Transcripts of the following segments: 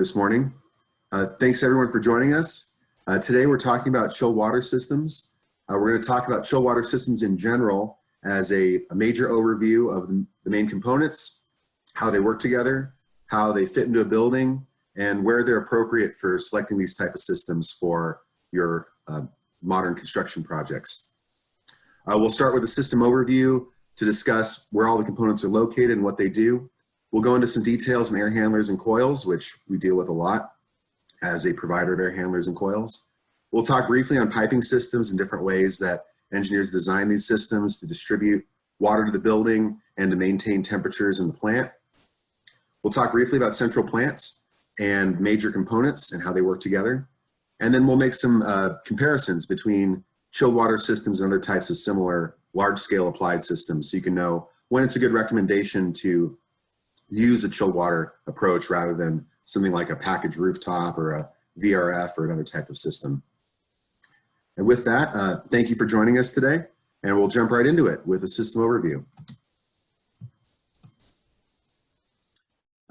This morning. Thanks everyone for joining us. Today we're talking about chilled water systems. We're going to talk about chilled water systems in general as a major overview of the main components, how they work together, how they fit into a building, and where they're appropriate for selecting these type of systems for your modern construction projects. We'll start with a system overview to discuss where all the components are located and what they do. We'll go into some details on air handlers and coils, which we deal with a lot as a provider of air handlers and coils. We'll talk briefly on piping systems and different ways that engineers design these systems to distribute water to the building and to maintain temperatures in the plant. We'll talk briefly about central plants and major components and how they work together. And then we'll make some comparisons between chilled water systems and other types of similar large-scale applied systems so you can know when it's a good recommendation to use a chilled water approach rather than something like a packaged rooftop or a VRF or another type of system. And with that, thank you for joining us today, and we'll jump right into it with a system overview.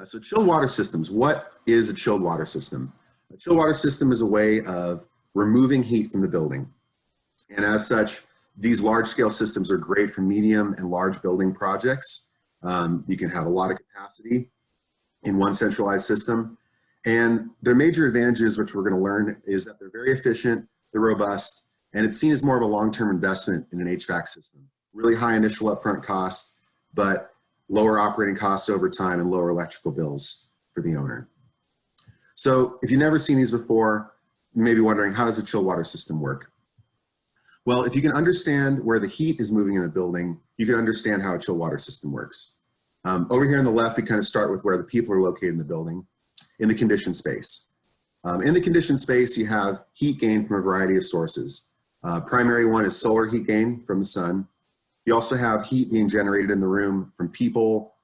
So chilled water systems, what is a chilled water system? A chilled water system is a way of removing heat from the building. And as such, these large-scale systems are great for medium and large building projects. You can have a lot of capacity in one centralized system. And their major advantages, which we're going to learn, is that they're very efficient, they're robust, and it's seen as more of a long-term investment in an HVAC system. Really high initial upfront cost, but lower operating costs over time and lower electrical bills for the owner. So if you've never seen these before, you may be wondering, how does a chilled water system work? Well, if you can understand where the heat is moving in a building, you can understand how a chilled water system works. Over here on the left, we kind of start with where the people are located in the building, in the conditioned space. In the conditioned space, you have heat gain from a variety of sources. Primary one is solar heat gain from the sun. You also have heat being generated in the room from people,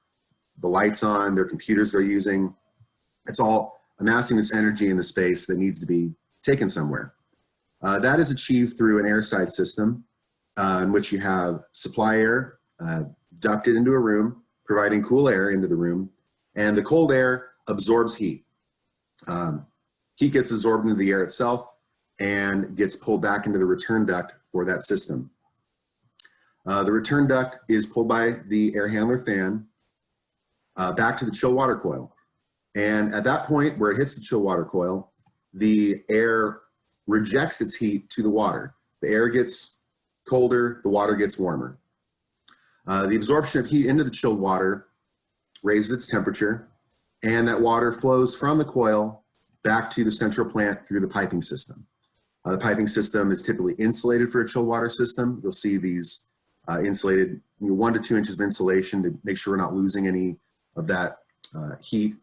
the lights on, their computers they're using. It's all amassing this energy in the space that needs to be taken somewhere. That is achieved through an airside system in which you have supply air ducted into a room, providing cool air into the room, and the cold air absorbs heat. Heat gets absorbed into the air itself and gets pulled back into the return duct for that system. The return duct is pulled by the air handler fan back to the chill water coil. And at that point where it hits the chill water coil, the air rejects its heat to the water. The air gets colder, the water gets warmer. The absorption of heat into the chilled water raises its temperature, and that water flows from the coil back to the central plant through the piping system. The piping system is typically insulated for a chilled water system. You'll see these insulated 1 to 2 inches of insulation to make sure we're not losing any of that heat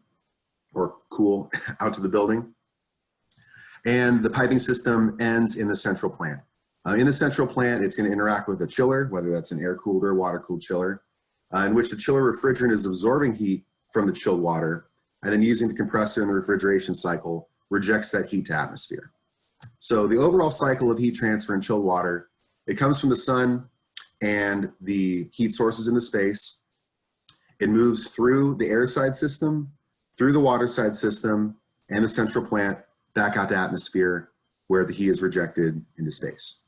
or cool out to the building. And the piping system ends in the central plant. In the central plant, it's going to interact with a chiller, whether that's an air-cooled or water-cooled chiller, in which the chiller refrigerant is absorbing heat from the chilled water, and then using the compressor in the refrigeration cycle, rejects that heat to atmosphere. So the overall cycle of heat transfer in chilled water, it comes from the sun and the heat sources in the space. It moves through the air side system, through the water side system, and the central plant, back out to atmosphere where the heat is rejected into space.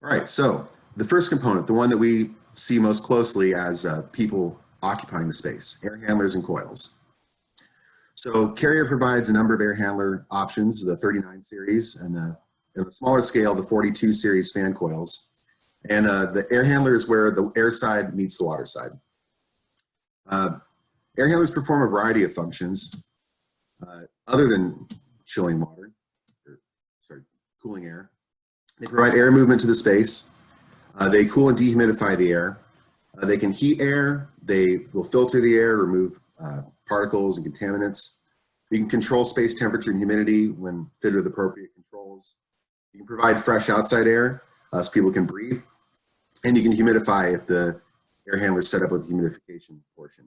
All right, so the first component, the one that we see most closely as people occupying the space, air handlers and coils. So Carrier provides a number of air handler options, the 39 series, and in a smaller scale, the 42 series fan coils. And the air handler is where the air side meets the water side. Air handlers perform a variety of functions other than chilling water, cooling air. They provide air movement to the space. They cool and dehumidify the air. They can heat air. They will filter the air, remove particles and contaminants. You can control space temperature and humidity when fitted with appropriate controls. You can provide fresh outside air so people can breathe. And you can humidify if the air handler is set up with the humidification portion.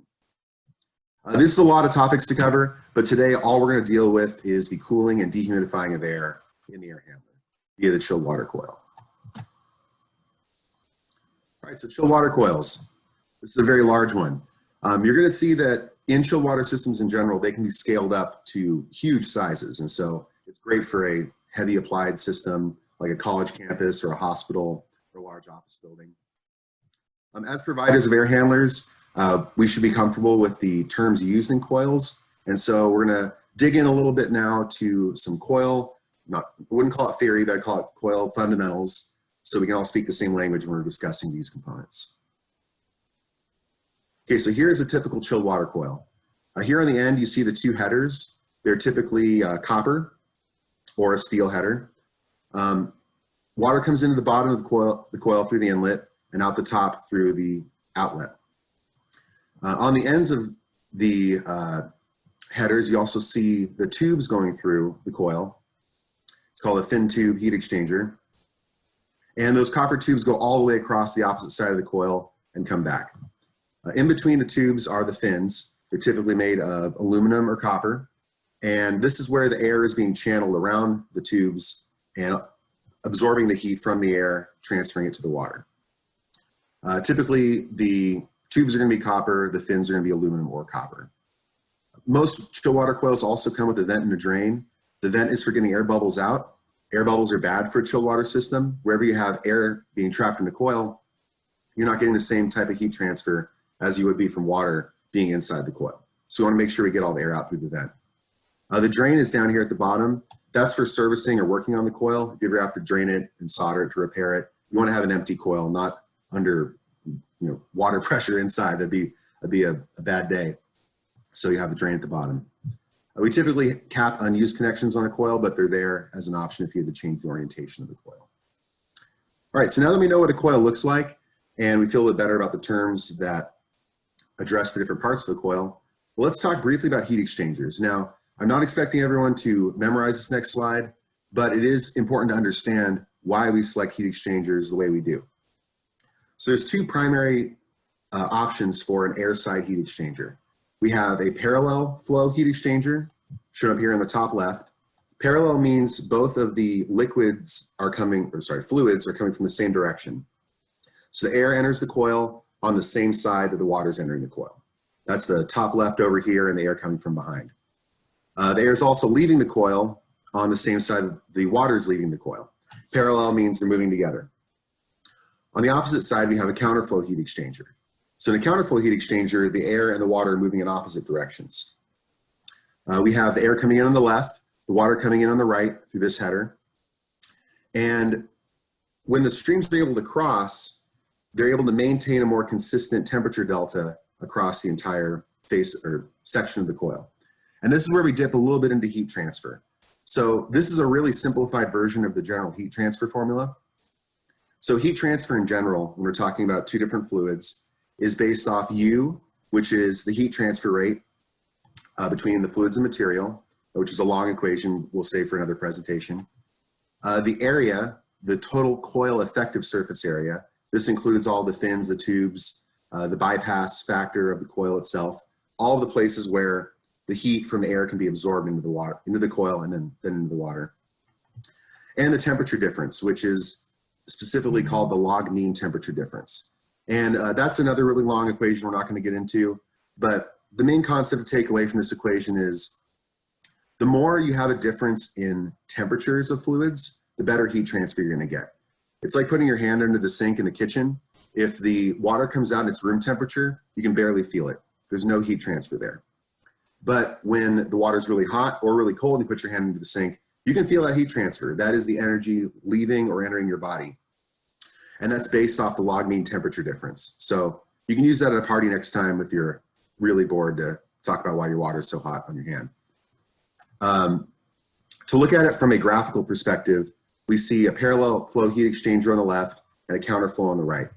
This is a lot of topics to cover, but today all we're going to deal with is the cooling and dehumidifying of air in the air handler via the chilled water coil. All right, so chilled water coils. This is a very large one. You're going to see that in chilled water systems in general, they can be scaled up to huge sizes. And so it's great for a heavy applied system like a college campus or a hospital or a large office building. As providers of air handlers, we should be comfortable with the terms used in coils. And so we're going to dig in a little bit now to some coil, I wouldn't call it theory, but I'd call it coil fundamentals, so we can all speak the same language when we're discussing these components. Okay, so here's a typical chilled water coil. Here on the end, you see the two headers. They're typically copper or a steel header. Water comes into the bottom of the coil through the inlet and out the top through the outlet. On the ends of the headers, you also see the tubes going through the coil. It's called a thin tube heat exchanger. And those copper tubes go all the way across the opposite side of the coil and come back. In between the tubes are the fins. They're typically made of aluminum or copper. And this is where the air is being channeled around the tubes and absorbing the heat from the air, transferring it to the water. Typically, the tubes are going to be copper, the fins are going to be aluminum or copper. Most chilled water coils also come with a vent and a drain. The vent is for getting air bubbles out. Air bubbles are bad for a chilled water system. Wherever you have air being trapped in the coil, you're not getting the same type of heat transfer as you would be from water being inside the coil. So we want to make sure we get all the air out through the vent. The drain is down here at the bottom. That's for servicing or working on the coil. If you ever have to drain it and solder it to repair it, you want to have an empty coil, not under water pressure inside. That'd be a bad day. So you have a drain at the bottom. We typically cap unused connections on a coil, but they're there as an option if you have to change the orientation of the coil. All right, so now that we know what a coil looks like and we feel a bit better about the terms that address the different parts of the coil, well, let's talk briefly about heat exchangers. Now, I'm not expecting everyone to memorize this next slide, but it is important to understand why we select heat exchangers the way we do. So there's two primary options for an air side heat exchanger. We have a parallel flow heat exchanger, shown up here on the top left. Parallel means both of the fluids are coming from the same direction. So the air enters the coil on the same side that the water is entering the coil. That's the top left over here and the air coming from behind. The air is also leaving the coil on the same side that the water is leaving the coil. Parallel means they're moving together. On the opposite side, we have a counterflow heat exchanger. So in a counterflow heat exchanger, the air and the water are moving in opposite directions. We have the air coming in on the left, the water coming in on the right through this header. And when the streams are able to cross, they're able to maintain a more consistent temperature delta across the entire face or section of the coil. And this is where we dip a little bit into heat transfer. So this is a really simplified version of the general heat transfer formula. So heat transfer in general, when we're talking about two different fluids, is based off U, which is the heat transfer rate between the fluids and material, which is a long equation we'll save for another presentation. The area, the total coil effective surface area, this includes all the fins, the tubes, the bypass factor of the coil itself, all of the places where the heat from the air can be absorbed into the water, into the coil and then into the water. And the temperature difference, which is specifically called the log mean temperature difference. And that's another really long equation we're not going to get into, but the main concept to take away from this equation is the more you have a difference in temperatures of fluids, the better heat transfer you're going to get. It's like putting your hand under the sink in the kitchen. If the water comes out and it's room temperature, you can barely feel it. There's no heat transfer there. But when the water is really hot or really cold and you put your hand into the sink, you can feel that heat transfer. That is the energy leaving or entering your body. And that's based off the log mean temperature difference. So you can use that at a party next time if you're really bored to talk about why your water is so hot on your hand. To look at it from a graphical perspective, we see a parallel flow heat exchanger on the left and a counterflow on the right.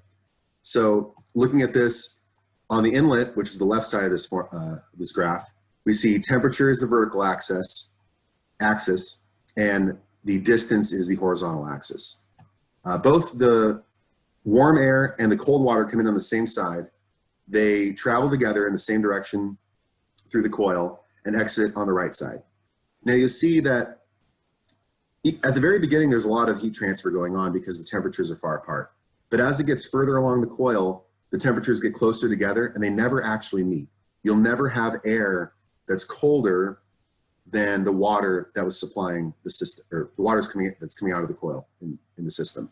So looking at this on the inlet, which is the left side of this graph, we see temperature is the vertical axis, and the distance is the horizontal axis. Both the warm air and the cold water come in on the same side. They travel together in the same direction through the coil and exit on the right side. Now you'll see that at the very beginning, there's a lot of heat transfer going on because the temperatures are far apart. But as it gets further along the coil, the temperatures get closer together and they never actually meet. You'll never have air that's colder than the water that was supplying the system, or the water that's coming out of the coil in the system.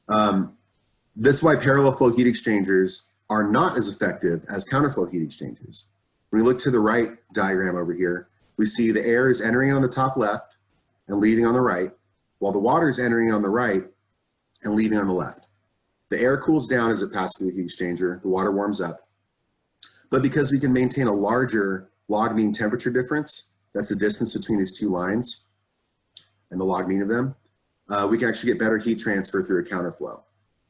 That's why parallel flow heat exchangers are not as effective as counterflow heat exchangers. When we look to the right diagram over here, we see the air is entering on the top left and leaving on the right, while the water is entering on the right and leaving on the left. The air cools down as it passes through the heat exchanger, the water warms up. But because we can maintain a larger log mean temperature difference, that's the distance between these two lines and the log mean of them, we can actually get better heat transfer through a counterflow.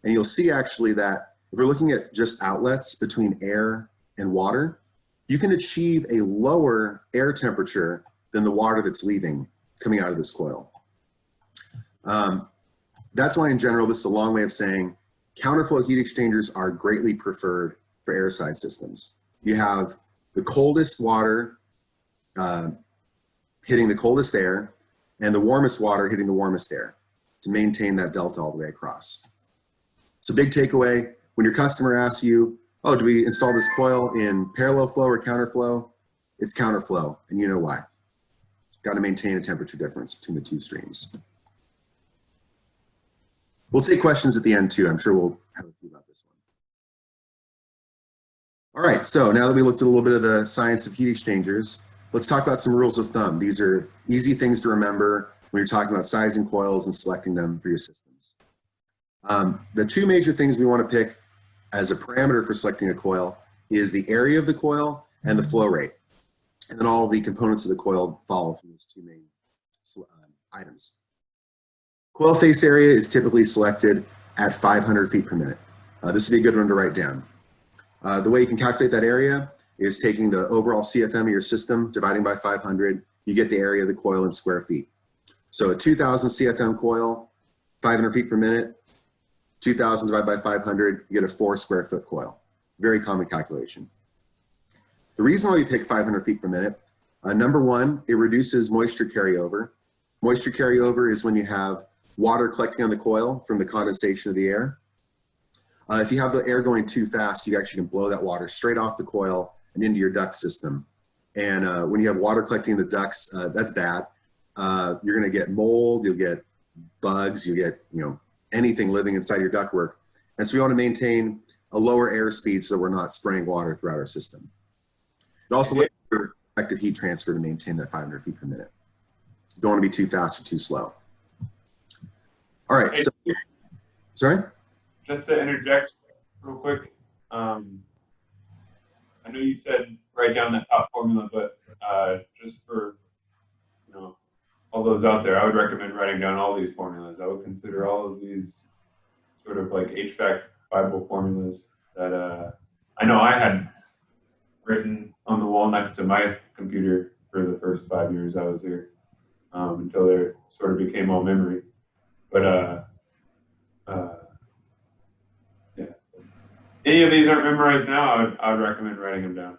And you'll see actually that if we're looking at just outlets between air and water, you can achieve a lower air temperature than the water that's leaving, coming out of this coil. That's why in general, this is a long way of saying counterflow heat exchangers are greatly preferred for air side systems. You have the coldest water hitting the coldest air and the warmest water hitting the warmest air to maintain that delta all the way across. So big takeaway, when your customer asks you, oh, do we install this coil in parallel flow or counterflow? It's counterflow, and you know why. Got to maintain a temperature difference between the two streams. We'll take questions at the end too. I'm sure we'll have a few about this one. All right, so now that we looked at a little bit of the science of heat exchangers, let's talk about some rules of thumb. These are easy things to remember when you're talking about sizing coils and selecting them for your systems. The two major things we want to pick as a parameter for selecting a coil is the area of the coil and the flow rate. And then all of the components of the coil follow from those two main items. Coil face area is typically selected at 500 feet per minute. This would be a good one to write down. The way you can calculate that area is taking the overall CFM of your system, dividing by 500, you get the area of the coil in square feet. So a 2000 CFM coil, 500 feet per minute, 2000 divided by 500, you get a 4 square foot coil. Very common calculation. The reason why we pick 500 feet per minute, number one, it reduces moisture carryover. Moisture carryover is when you have water collecting on the coil from the condensation of the air. If you have the air going too fast, you actually can blow that water straight off the coil and into your duct system. And when you have water collecting in the ducts, that's bad. You're going to get mold, you'll get bugs, you'll get anything living inside your ductwork. And so we want to maintain a lower air speed so we're not spraying water throughout our system. It also allows for effective heat transfer to maintain that 500 feet per minute. You don't want to be too fast or too slow. All right, so, sorry? Just to interject real quick, I know you said write down that top formula, but just for all those out there, I would recommend writing down all these formulas. I would consider all of these sort of like HVAC Bible formulas that I know I had written on the wall next to my computer for the first 5 years I was here, until they sort of became all memory. But yeah, any of these aren't memorized now, I would recommend writing them down.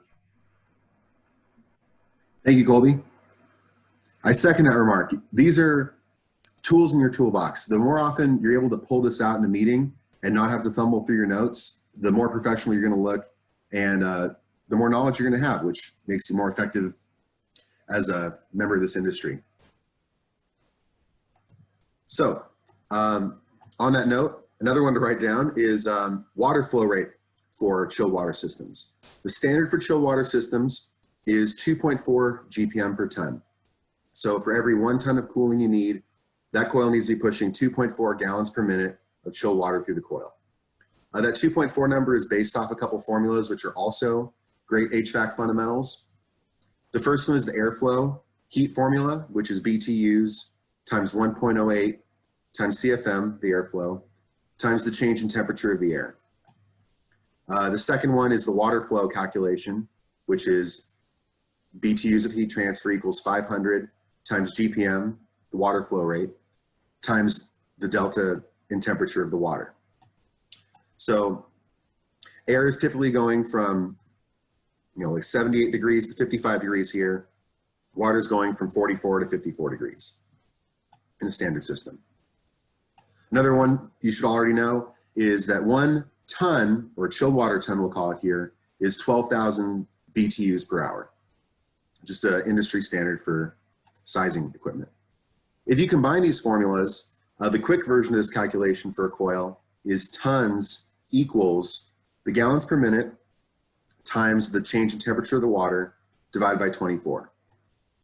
Thank you, Colby. I second that remark. These are tools in your toolbox. The more often you're able to pull this out in a meeting and not have to fumble through your notes, the more professional you're going to look, and the more knowledge you're going to have, which makes you more effective as a member of this industry. So on that note, another one to write down is water flow rate for chilled water systems. The standard for chilled water systems is 2.4 GPM per ton. So for every 1 ton of cooling you need, that coil needs to be pushing 2.4 gallons per minute of chilled water through the coil. That 2.4 number is based off a couple formulas, which are also great HVAC fundamentals. The first one is the airflow heat formula, which is BTUs times 1.08 times CFM, the airflow, times the change in temperature of the air. The second one is the water flow calculation, which is BTUs of heat transfer equals 500 times GPM, the water flow rate, times the delta in temperature of the water. So air is typically going from like 78 degrees to 55 degrees here. Water is going from 44 to 54 degrees in a standard system. Another one you should already know is that 1 ton, or chilled water ton we'll call it here, is 12,000 BTUs per hour. Just an industry standard for sizing equipment. If you combine these formulas, the quick version of this calculation for a coil is tons equals the gallons per minute times the change in temperature of the water divided by 24.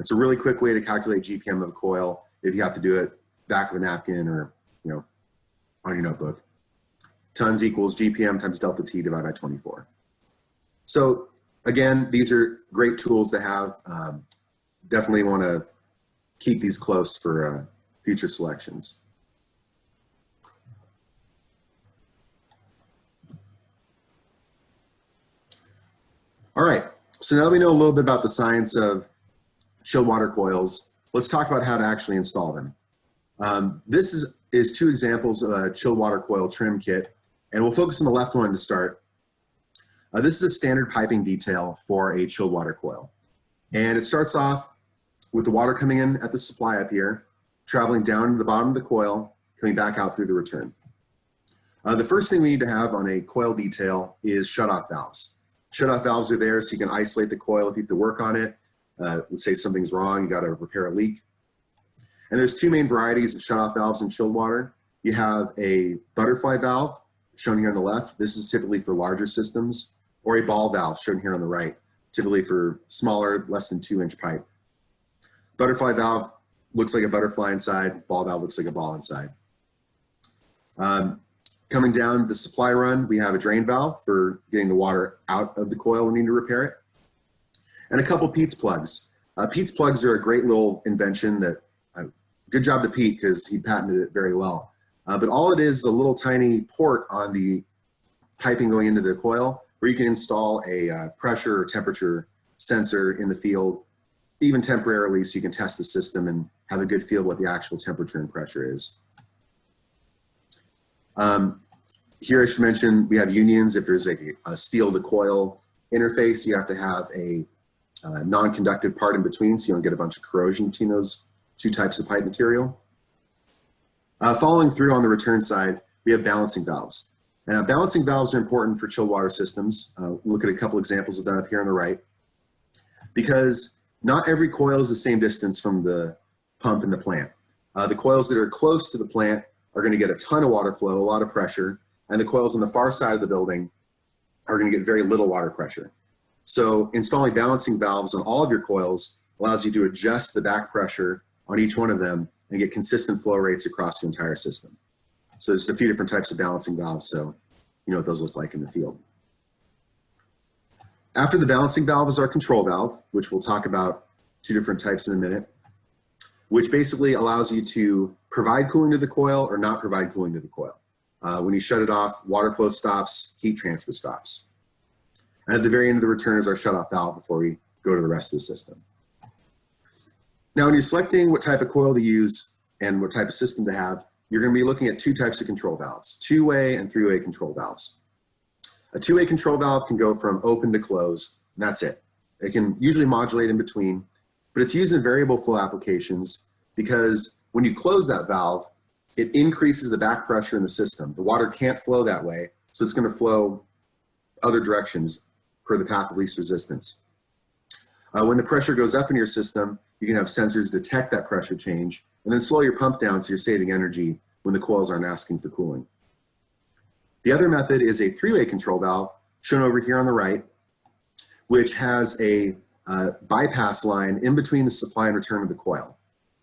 It's a really quick way to calculate GPM of a coil if you have to do it back of a napkin or on your notebook. Tons equals GPM times delta T divided by 24. So again, these are great tools to have. Definitely want to keep these close for future selections. All right, so now that we know a little bit about the science of chilled water coils, let's talk about how to actually install them. This is two examples of a chilled water coil trim kit, and we'll focus on the left one to start. This is a standard piping detail for a chilled water coil. And it starts off with the water coming in at the supply up here, traveling down to the bottom of the coil, coming back out through the return. The first thing we need to have on a coil detail is shutoff valves. Shutoff valves are there so you can isolate the coil if you have to work on it. Let's say something's wrong, you gotta repair a leak. And there's two main varieties of shutoff valves in chilled water. You have a butterfly valve, shown here on the left. This is typically for larger systems, or a ball valve, shown here on the right, typically for smaller, less than 2-inch pipe. Butterfly valve looks like a butterfly inside, ball valve looks like a ball inside. Coming down the supply run, we have a drain valve for getting the water out of the coil when you need to repair it. And a couple Pete's plugs. Pete's plugs are a great little invention that, good job to Pete because he patented it very well. But all it is a little tiny port on the piping going into the coil where you can install a pressure or temperature sensor in the field, even temporarily, so you can test the system and have a good feel of what the actual temperature and pressure is. Here I should mention we have unions. If there's a steel to coil interface, you have to have a non-conductive part in between so you don't get a bunch of corrosion between those two types of pipe material. Following through on the return side, we have balancing valves. Now, balancing valves are important for chilled water systems. Look at a couple examples of that up here on the right. Because not every coil is the same distance from the pump in the plant. The coils that are close to the plant are going to get a ton of water flow, a lot of pressure, and the coils on the far side of the building are going to get very little water pressure. So installing balancing valves on all of your coils allows you to adjust the back pressure on each one of them and get consistent flow rates across your entire system. So there's a few different types of balancing valves, so you know what those look like in the field. After the balancing valve is our control valve, which we'll talk about two different types in a minute, which basically allows you to provide cooling to the coil or not provide cooling to the coil. When you shut it off, water flow stops, heat transfer stops. And at the very end of the return is our shutoff valve before we go to the rest of the system. Now, when you're selecting what type of coil to use and what type of system to have, you're going to be looking at two types of control valves, two-way and three-way control valves. A two-way control valve can go from open to closed, and that's it. It can usually modulate in between, but it's used in variable flow applications because when you close that valve, it increases the back pressure in the system. The water can't flow that way, so it's going to flow other directions per the path of least resistance. When the pressure goes up in your system, you can have sensors detect that pressure change and then slow your pump down so you're saving energy when the coils aren't asking for cooling. The other method is a three-way control valve, shown over here on the right, which has a bypass line in between the supply and return of the coil.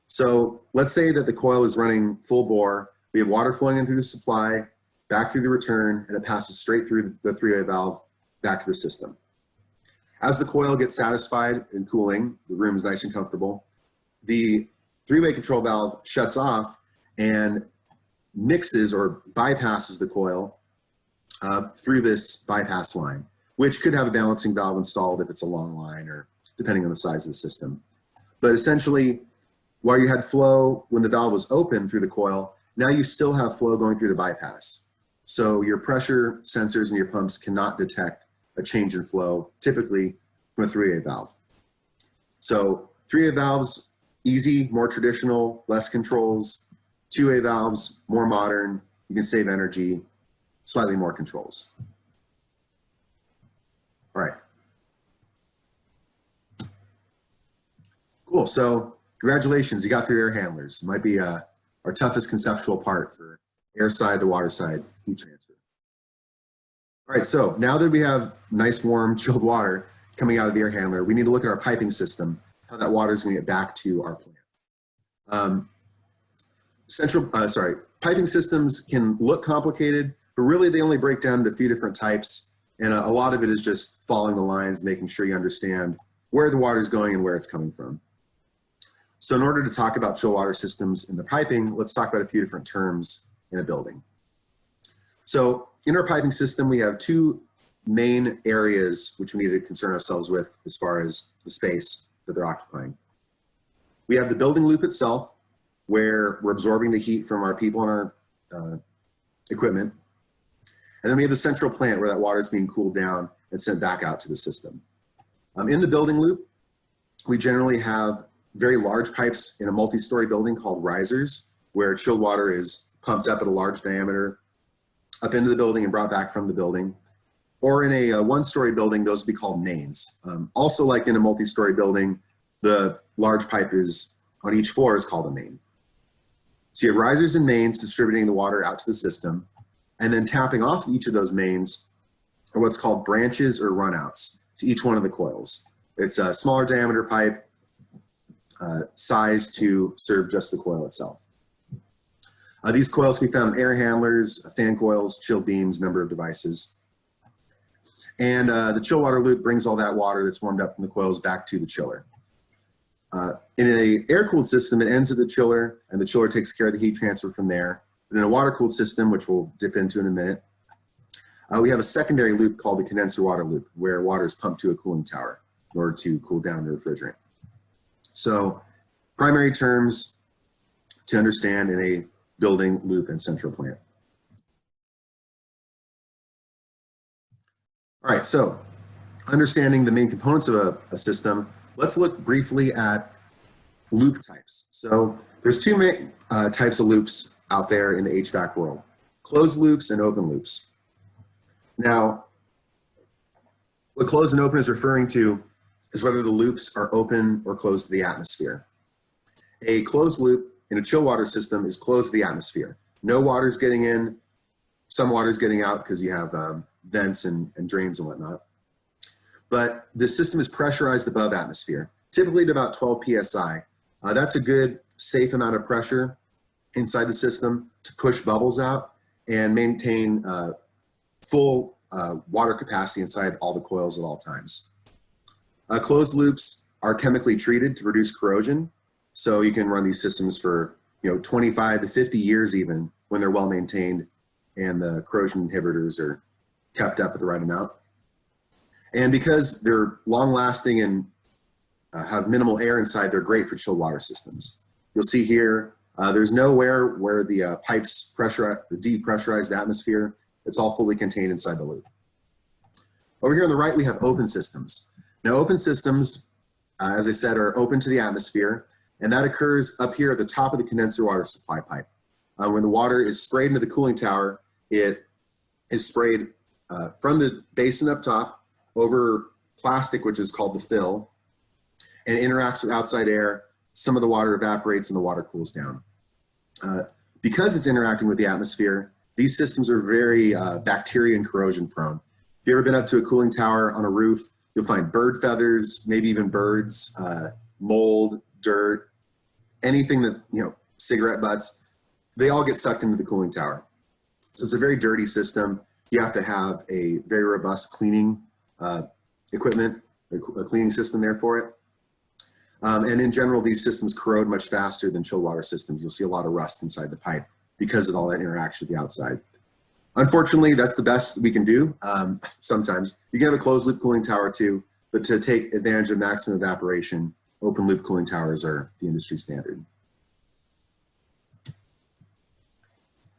So let's say that the coil is running full bore, we have water flowing in through the supply, back through the return, and it passes straight through the three-way valve back to the system. As the coil gets satisfied in cooling, the room is nice and comfortable, the three-way control valve shuts off and mixes or bypasses the coil through this bypass line, which could have a balancing valve installed if it's a long line or depending on the size of the system. But essentially, while you had flow when the valve was open through the coil, now you still have flow going through the bypass. So your pressure sensors and your pumps cannot detect a change in flow, typically from a three-way valve. So three-way valves, easy, more traditional, less controls. Two-way valves, more modern, you can save energy. slightly more controls. All right. Cool. So congratulations, you got through air handlers. It might be our toughest conceptual part for air side to water side heat transfer. All right, so now that we have nice, warm, chilled water coming out of the air handler, we need to look at our piping system, how that water is going to get back to our plant. Piping systems can look complicated, but really they only break down into a few different types. And a lot of it is just following the lines, making sure you understand where the water is going and where it's coming from. So in order to talk about chill water systems in the piping, let's talk about a few different terms in a building. So in our piping system, we have two main areas which we need to concern ourselves with as far as the space that they're occupying. We have the building loop itself, where we're absorbing the heat from our people and our equipment. And then we have the central plant where that water is being cooled down and sent back out to the system. In the building loop, we generally have very large pipes in a multi-story building called risers, where chilled water is pumped up at a large diameter up into the building and brought back from the building. Or in a one-story building, those would be called mains. Also, like in a multi-story building, the large pipe is on each floor is called a main. So you have risers and mains distributing the water out to the system, and then tapping off each of those mains are what's called branches or runouts to each one of the coils. It's a smaller diameter pipe, sized to serve just the coil itself. These coils can be found in air handlers, fan coils, chill beams, number of devices. And the chill water loop brings all that water that's warmed up from the coils back to the chiller. In an air-cooled system, it ends at the chiller, and the chiller takes care of the heat transfer from there. But in a water-cooled system, which we'll dip into in a minute, we have a secondary loop called the condenser water loop, where water is pumped to a cooling tower in order to cool down the refrigerant. So primary terms to understand in a building, loop, and central plant. All right, so understanding the main components of a system, let's look briefly at loop types. So there's two main types of loops out there in the HVAC world: closed loops and open loops. Now, what closed and open is referring to is whether the loops are open or closed to the atmosphere. A closed loop in a chill water system is closed to the atmosphere. No water is getting in, some water is getting out because you have vents and drains and whatnot. But the system is pressurized above atmosphere, typically to about 12 psi. That's a good, safe amount of pressure inside the system to push bubbles out and maintain full water capacity inside all the coils at all times. Closed loops are chemically treated to reduce corrosion, so you can run these systems for 25 to 50 years even when they're well maintained and the corrosion inhibitors are kept up at the right amount. And because they're long lasting and have minimal air inside, they're great for chilled water systems. You'll see here, there's nowhere where the pipes depressurize the atmosphere. It's all fully contained inside the loop. Over here on the right, we have open systems. Now, open systems, as I said, are open to the atmosphere, and that occurs up here at the top of the condenser water supply pipe. When the water is sprayed into the cooling tower, it is sprayed from the basin up top over plastic, which is called the fill, and interacts with outside air. Some of the water evaporates and the water cools down. Because it's interacting with the atmosphere, these systems are very bacteria and corrosion prone. If you've ever been up to a cooling tower on a roof, you'll find bird feathers, maybe even birds, mold, dirt, anything that, cigarette butts, they all get sucked into the cooling tower. So it's a very dirty system. You have to have a very robust cleaning equipment, a cleaning system there for it. And in general, these systems corrode much faster than chilled water systems. You'll see a lot of rust inside the pipe because of all that interaction with the outside. Unfortunately, that's the best we can do. Sometimes you can have a closed loop cooling tower too, but to take advantage of maximum evaporation, open loop cooling towers are the industry standard.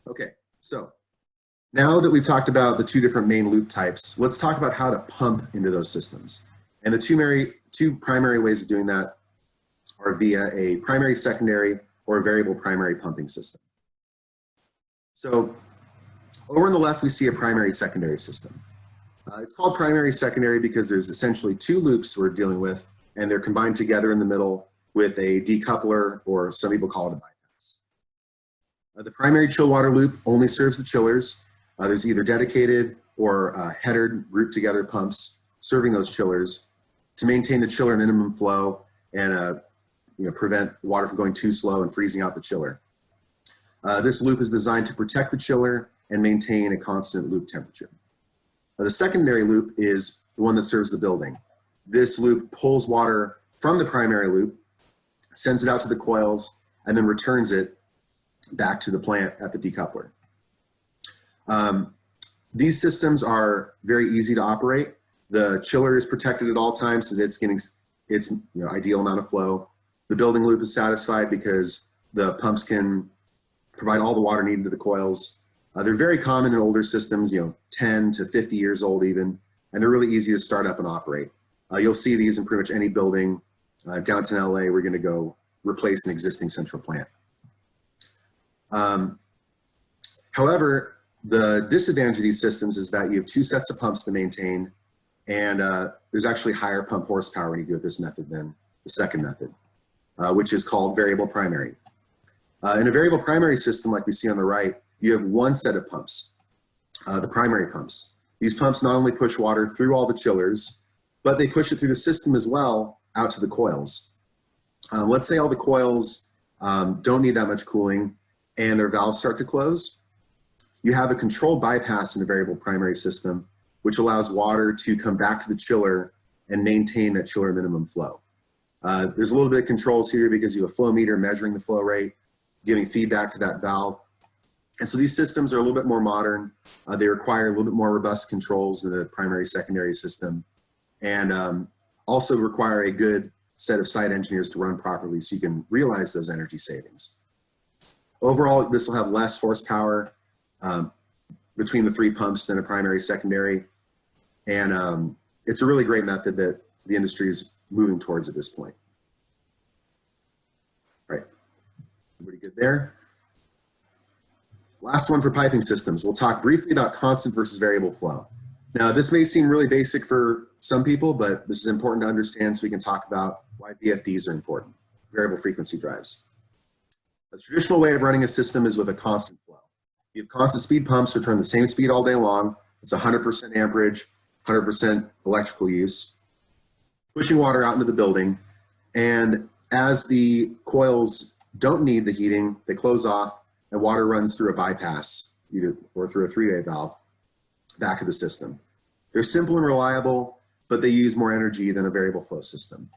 Okay, so now that we've talked about the two different main loop types, let's talk about how to pump into those systems. And the two primary ways of doing that are via a primary, secondary, or a variable primary pumping system. So Over on the left, we see a primary-secondary system. It's called primary-secondary because there's essentially two loops we're dealing with, and they're combined together in the middle with a decoupler, or some people call it a bypass. The primary chill water loop only serves the chillers. There's either dedicated or headered grouped together pumps serving those chillers to maintain the chiller minimum flow and prevent water from going too slow and freezing out the chiller. This loop is designed to protect the chiller and maintain a constant loop temperature. The secondary loop is the one that serves the building. This loop pulls water from the primary loop, sends it out to the coils, and then returns it back to the plant at the decoupler. These systems are very easy to operate. The chiller is protected at all times since it's getting its ideal amount of flow. The building loop is satisfied because the pumps can provide all the water needed to the coils. They're very common in older systems, 10 to 50 years old even, and they're really easy to start up and operate. You'll see these in pretty much any building. Downtown LA, we're going to go replace an existing central plant. However, the disadvantage of these systems is that you have two sets of pumps to maintain, and there's actually higher pump horsepower when you do it this method than the second method, which is called variable primary. In a variable primary system, like we see on the right, you have one set of pumps, the primary pumps. These pumps not only push water through all the chillers, but they push it through the system as well out to the coils. Let's say all the coils don't need that much cooling and their valves start to close. You have a controlled bypass in the variable primary system, which allows water to come back to the chiller and maintain that chiller minimum flow. There's a little bit of controls here because you have a flow meter measuring the flow rate, giving feedback to that valve. And so these systems are a little bit more modern. They require a little bit more robust controls than the primary secondary system, and also require a good set of site engineers to run properly so you can realize those energy savings. Overall, this will have less horsepower between the three pumps than a primary secondary, and it's a really great method that the industry is moving towards at this point. All right, everybody good there? Last one for piping systems. We'll talk briefly about constant versus variable flow. Now, this may seem really basic for some people, but this is important to understand so we can talk about why VFDs are important, variable frequency drives. A traditional way of running a system is with a constant flow. You have constant speed pumps which run the same speed all day long. It's 100% amperage, 100% electrical use, pushing water out into the building. And as the coils don't need the heating, they close off and water runs through a bypass or through a three-way valve back to the system. They're simple and reliable, but they use more energy than a variable flow system.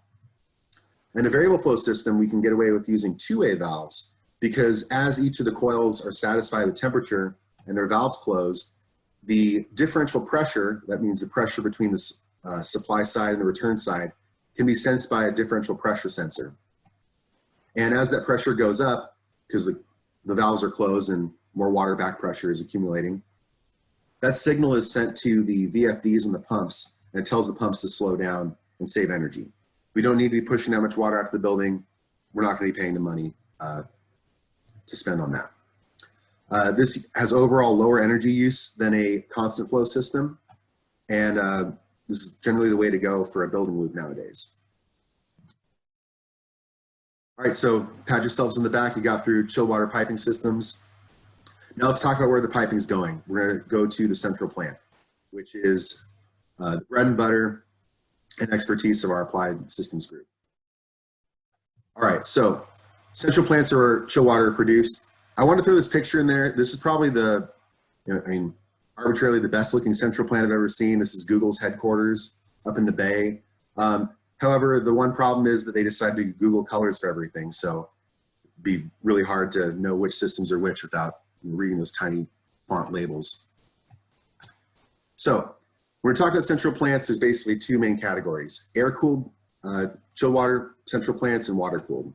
In a variable flow system, we can get away with using two-way valves because as each of the coils are satisfied with temperature and their valves closed, the differential pressure, that means the pressure between the supply side and the return side, can be sensed by a differential pressure sensor. And as that pressure goes up, because the valves are closed and more water back pressure is accumulating, that signal is sent to the VFDs and the pumps, and it tells the pumps to slow down and save energy. We don't need to be pushing that much water out to the building. We're not going to be paying the money to spend on that. This has overall lower energy use than a constant flow system, and this is generally the way to go for a building loop nowadays. All right, so pat yourselves in the back. You got through chilled water piping systems. Now let's talk about where the piping is going. We're going to go to the central plant, which is the bread and butter and expertise of our applied systems group. All right, so central plants are where chilled water are produced. I want to throw this picture in there. This is probably arbitrarily the best looking central plant I've ever seen. This is Google's headquarters up in the Bay. However, the one problem is that they decided to Google colors for everything. So it'd be really hard to know which systems are which without reading those tiny font labels. So when we're talking about central plants, there's basically two main categories: air-cooled chilled water central plants and water-cooled.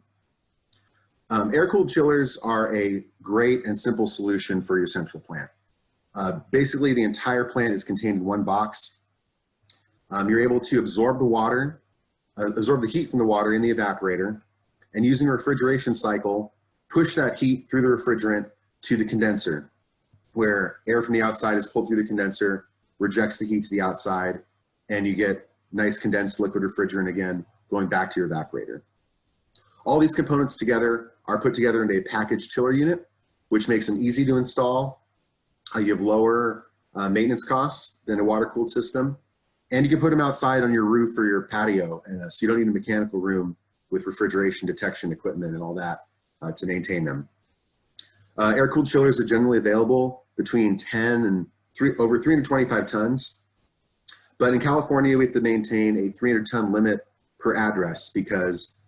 Air-cooled chillers are a great and simple solution for your central plant. Basically, the entire plant is contained in one box. You're able to absorb the water, absorb the heat from the water in the evaporator, and using a refrigeration cycle, push that heat through the refrigerant to the condenser. where air from the outside is pulled through the condenser, rejects the heat to the outside, and you get nice condensed liquid refrigerant again going back to your evaporator. All these components together are put together into a packaged chiller unit, which makes them easy to install. You have lower maintenance costs than a water-cooled system, and you can put them outside on your roof or your patio, and so you don't need a mechanical room with refrigeration detection equipment and all that to maintain them. Air-cooled chillers are generally available between 10 and over 325 tons. But in California, we have to maintain a 300-ton limit per address because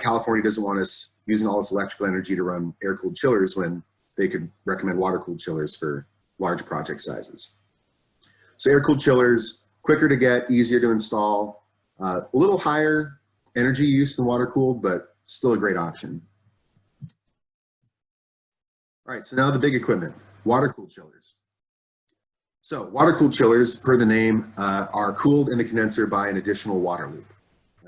California doesn't want us using all this electrical energy to run air-cooled chillers when they could recommend water-cooled chillers for large project sizes. So air-cooled chillers, quicker to get, easier to install, a little higher energy use than water-cooled, but still a great option. All right, so now the big equipment, water-cooled chillers. So water-cooled chillers, per the name, are cooled in the condenser by an additional water loop.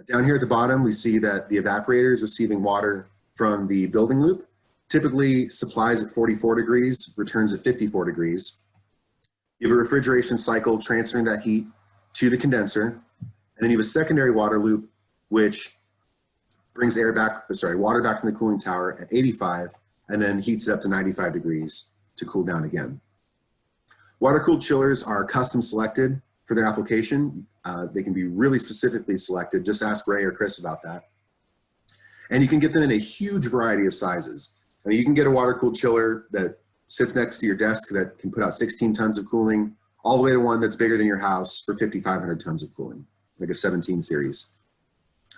Down here at the bottom, we see that the evaporator is receiving water from the building loop, typically supplies at 44 degrees, returns at 54 degrees. You have a refrigeration cycle transferring that heat to the condenser, and then you have a secondary water loop, which brings water back from the cooling tower at 85, and then heats it up to 95 degrees to cool down again. Water-cooled chillers are custom selected for their application. They can be really specifically selected. Just ask Ray or Chris about that. And you can get them in a huge variety of sizes. I mean, you can get a water-cooled chiller that sits next to your desk that can put out 16 tons of cooling, all the way to one that's bigger than your house for 5,500 tons of cooling, like a 17 series.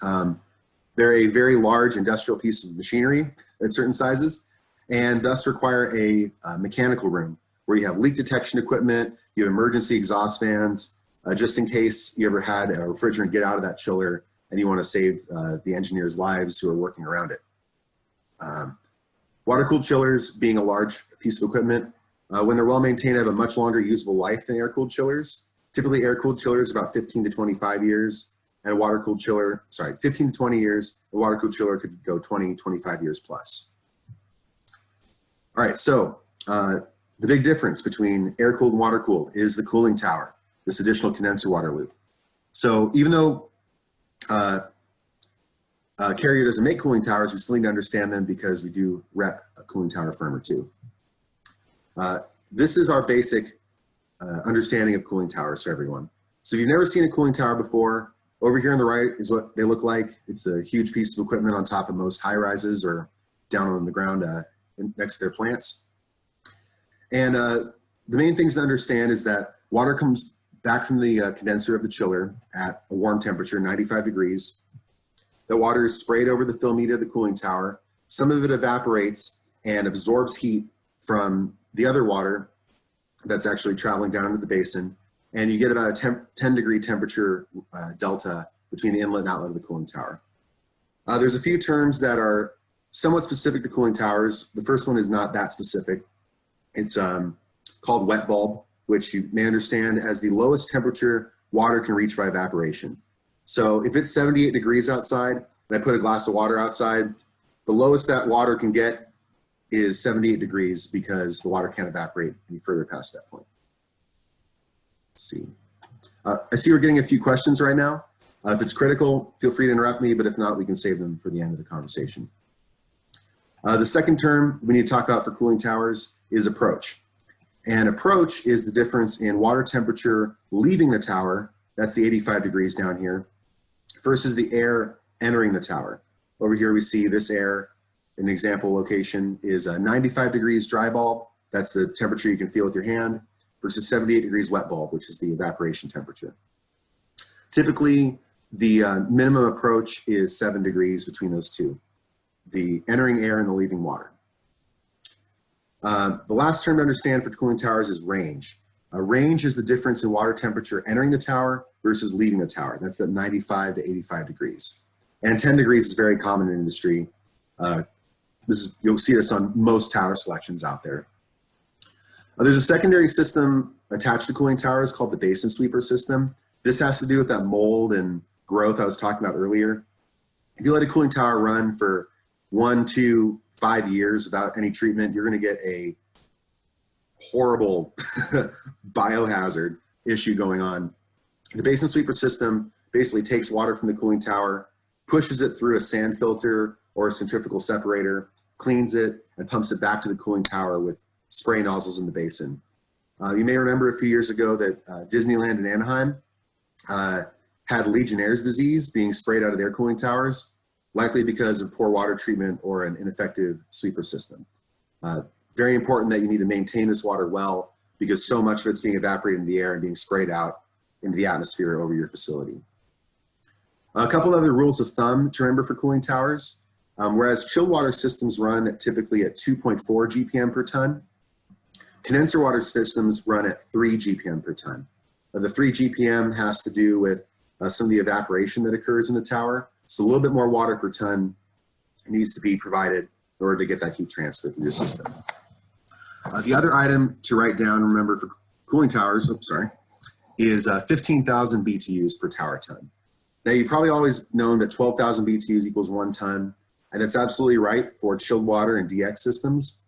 They're a very large industrial piece of machinery at certain sizes, and thus require a mechanical room where you have leak detection equipment, you have emergency exhaust fans, just in case you ever had a refrigerant get out of that chiller and you want to save the engineers' lives who are working around it. Water-cooled chillers, being a large piece of equipment, when they're well maintained, have a much longer usable life than air-cooled chillers. Typically, air-cooled chillers about 15 to 25 years, and a water-cooled chiller, 15 to 20 years. A water-cooled chiller could go 20, 25 years plus. All right, so the big difference between air-cooled and water-cooled is the cooling tower, this additional condenser water loop. So even though Carrier doesn't make cooling towers, we still need to understand them because we do rep a cooling tower firm or two. This is our basic understanding of cooling towers for everyone. So if you've never seen a cooling tower before, over here on the right is what they look like. It's a huge piece of equipment on top of most high-rises or down on the ground next to their plants. And the main things to understand is that water comes back from the condenser of the chiller at a warm temperature, 95 degrees. The water is sprayed over the fill media of the cooling tower. Some of it evaporates and absorbs heat from the other water that's actually traveling down into the basin. And you get about a 10 degree temperature delta between the inlet and outlet of the cooling tower. There's a few terms that are somewhat specific to cooling towers. The first one is not that specific. It's called wet bulb, which you may understand as the lowest temperature water can reach by evaporation. So if it's 78 degrees outside and I put a glass of water outside, the lowest that water can get is 78 degrees because the water can't evaporate any further past that point. Let's see. I see we're getting a few questions right now. If it's critical, feel free to interrupt me, but if not, we can save them for the end of the conversation. The second term we need to talk about for cooling towers is approach. And approach is the difference in water temperature leaving the tower, that's the 85 degrees down here, versus the air entering the tower. Over here we see this air, an example location is 95 degrees dry bulb, that's the temperature you can feel with your hand, versus 78 degrees wet bulb, which is the evaporation temperature. Typically, the minimum approach is 7 degrees between those two, the entering air and the leaving water. The last term to understand for cooling towers is range. Range is the difference in water temperature entering the tower versus leaving the tower. That's at 95 to 85 degrees. And 10 degrees is very common in industry. You'll see this on most tower selections out there. There's a secondary system attached to cooling towers called the basin sweeper system. This has to do with that mold and growth I was talking about earlier. If you let a cooling tower run for 1 to 5 years without any treatment, you're going to get a horrible biohazard issue going on. The basin sweeper system basically takes water from the cooling tower, pushes it through a sand filter or a centrifugal separator, cleans it, and pumps it back to the cooling tower with spray nozzles in the basin. You may remember a few years ago that Disneyland in Anaheim had Legionnaire's disease being sprayed out of their cooling towers, likely because of poor water treatment or an ineffective sweeper system. Very important that you need to maintain this water well, because so much of it's being evaporated in the air and being sprayed out into the atmosphere over your facility. A couple other rules of thumb to remember for cooling towers. Whereas chilled water systems run typically at 2.4 GPM per ton, condenser water systems run at 3 GPM per ton. The 3 GPM has to do with some of the evaporation that occurs in the tower. So a little bit more water per ton needs to be provided in order to get that heat transfer through your system. The other item to write down and remember for cooling towers, is 15,000 BTUs per tower ton. Now, you've probably always known that 12,000 BTUs equals 1 ton, and that's absolutely right for chilled water and DX systems.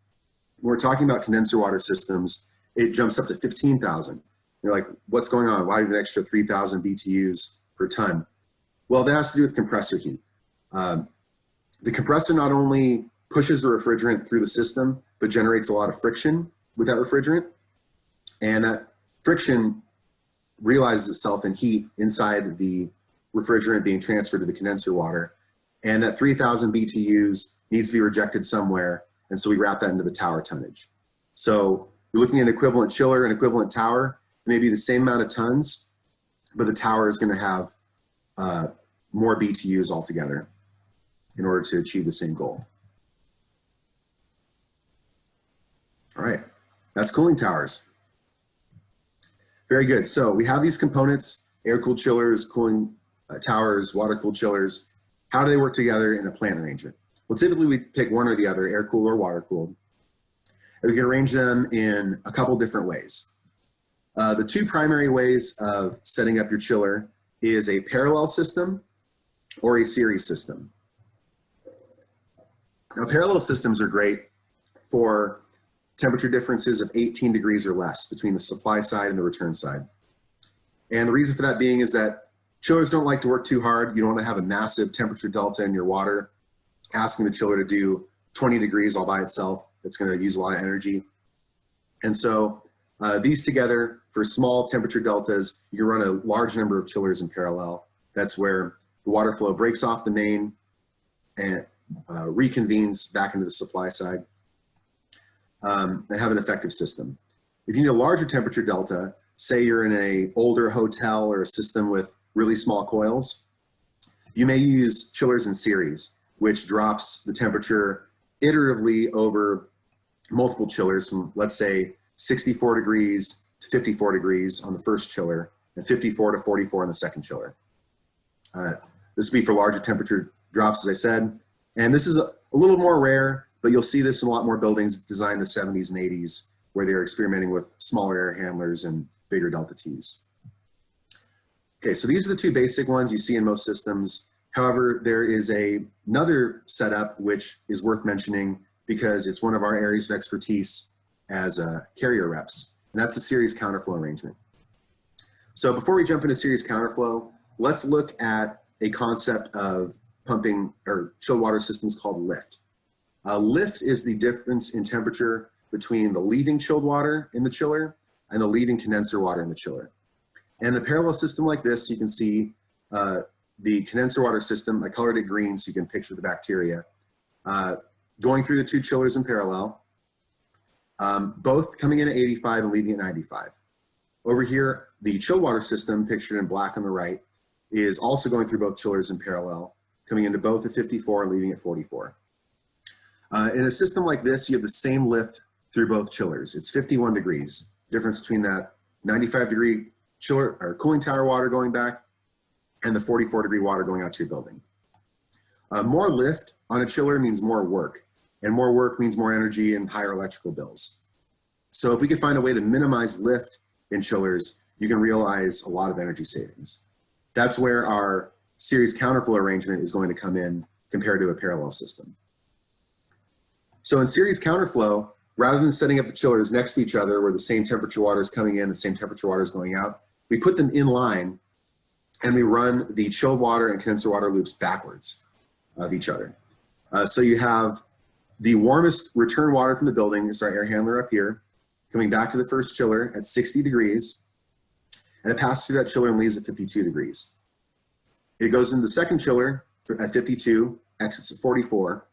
When we're talking about condenser water systems, it jumps up to 15,000. You're like, what's going on? Why do you have an extra 3,000 BTUs per ton? Well, that has to do with compressor heat. The compressor not only pushes the refrigerant through the system, but generates a lot of friction with that refrigerant. And that friction realizes itself in heat inside the refrigerant being transferred to the condenser water. And that 3,000 BTUs needs to be rejected somewhere. And so we wrap that into the tower tonnage. So you're looking at an equivalent chiller and equivalent tower, maybe the same amount of tons, but the tower is going to have more BTUs altogether in order to achieve the same goal. All right, that's cooling towers. Very good. So we have these components: air-cooled chillers, cooling towers, water-cooled chillers. How do they work together in a plant arrangement? Well, typically we pick one or the other, air-cooled or water-cooled. And we can arrange them in a couple different ways. The two primary ways of setting up your chiller is a parallel system or a series system. Now, parallel systems are great for temperature differences of 18 degrees or less between the supply side and the return side. And the reason for that being is that chillers don't like to work too hard. You don't want to have a massive temperature delta in your water, asking the chiller to do 20 degrees all by itself. It's going to use a lot of energy. And so these together, for small temperature deltas, you can run a large number of chillers in parallel. That's where the water flow breaks off the main and reconvenes back into the supply side and have an effective system. If you need a larger temperature delta, say you're in an older hotel or a system with really small coils, you may use chillers in series, which drops the temperature iteratively over multiple chillers from, let's say, 64 degrees to 54 degrees on the first chiller and 54 to 44 on the second chiller. This would be for larger temperature drops, as I said. And this is a little more rare, but you'll see this in a lot more buildings designed in the 70s and 80s, where they're experimenting with smaller air handlers and bigger delta Ts. Okay, so these are the two basic ones you see in most systems. However, there is another setup which is worth mentioning because it's one of our areas of expertise as carrier reps, and that's the series counterflow arrangement. So before we jump into series counterflow, let's look at a concept of pumping or chilled water systems called lift. Lift is the difference in temperature between the leaving chilled water in the chiller and the leaving condenser water in the chiller. And a parallel system like this, you can see the condenser water system. I colored it green so you can picture the bacteria going through the two chillers in parallel, both coming in at 85 and leaving at 95. Over here, the chilled water system, pictured in black on the right, is also going through both chillers in parallel, coming into both at 54 and leaving at 44. In a system like this, you have the same lift through both chillers. It's 51 degrees. Difference between that 95-degree chiller or cooling tower water going back and the 44-degree water going out to your building. More lift on a chiller means more work, and more work means more energy and higher electrical bills. So if we could find a way to minimize lift in chillers, you can realize a lot of energy savings. That's where our series counterflow arrangement is going to come in compared to a parallel system. So in series counterflow, rather than setting up the chillers next to each other where the same temperature water is coming in, the same temperature water is going out, we put them in line and we run the chilled water and condenser water loops backwards of each other. So you have the warmest return water from the building, is our air handler up here, coming back to the first chiller at 60 degrees, and it passes through that chiller and leaves at 52 degrees. It goes into the second chiller at 52, exits at 44.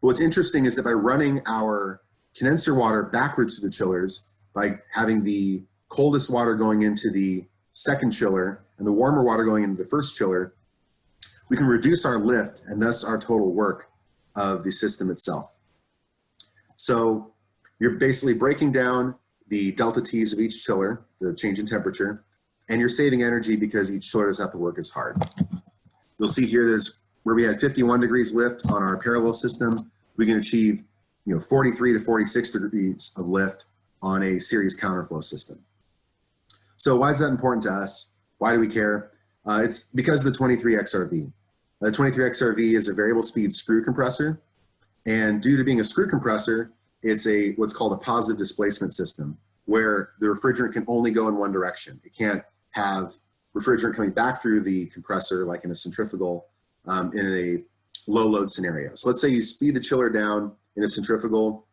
But what's interesting is that by running our condenser water backwards to the chillers, by having the coldest water going into the second chiller and the warmer water going into the first chiller, we can reduce our lift and thus our total work of the system itself. So you're basically breaking down the delta T's of each chiller, the change in temperature, and you're saving energy because each chiller doesn't have to work as hard. You'll see here there's where we had 51 degrees lift on our parallel system, we can achieve 43 to 46 degrees of lift on a series counterflow system. So why is that important to us? Why do we care? It's because of the 23XRV. The 23XRV is a variable speed screw compressor, and due to being a screw compressor, it's what's called a positive displacement system, where the refrigerant can only go in one direction. It can't have refrigerant coming back through the compressor like in a centrifugal in a low load scenario. So let's say you speed the chiller down in a centrifugal,